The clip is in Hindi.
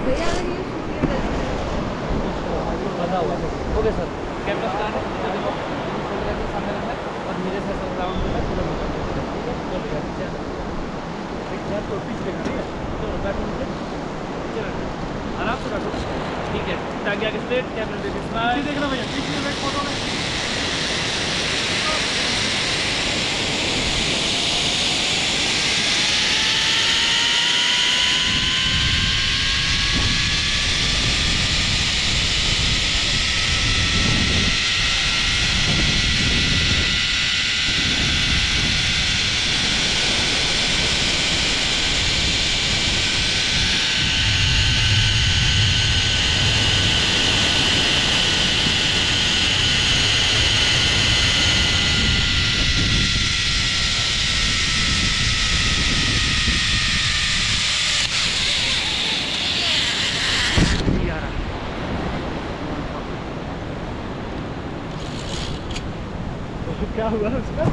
भैया अगर ये बना हुआ ओके सर। कैमरा स्टार्ट है सामने रखना है और मेरे से सब राउंड में पूरा चलेगा। एक चार तो पीछे देखना है। चलो बैठो नीचे चलो आराम से बैठो ठीक है। ताकि आगे स्ट्रेट कैमरा दे स्माइल देखना भैया पीछे बैठ फोटो में। क्या हुआ उसका?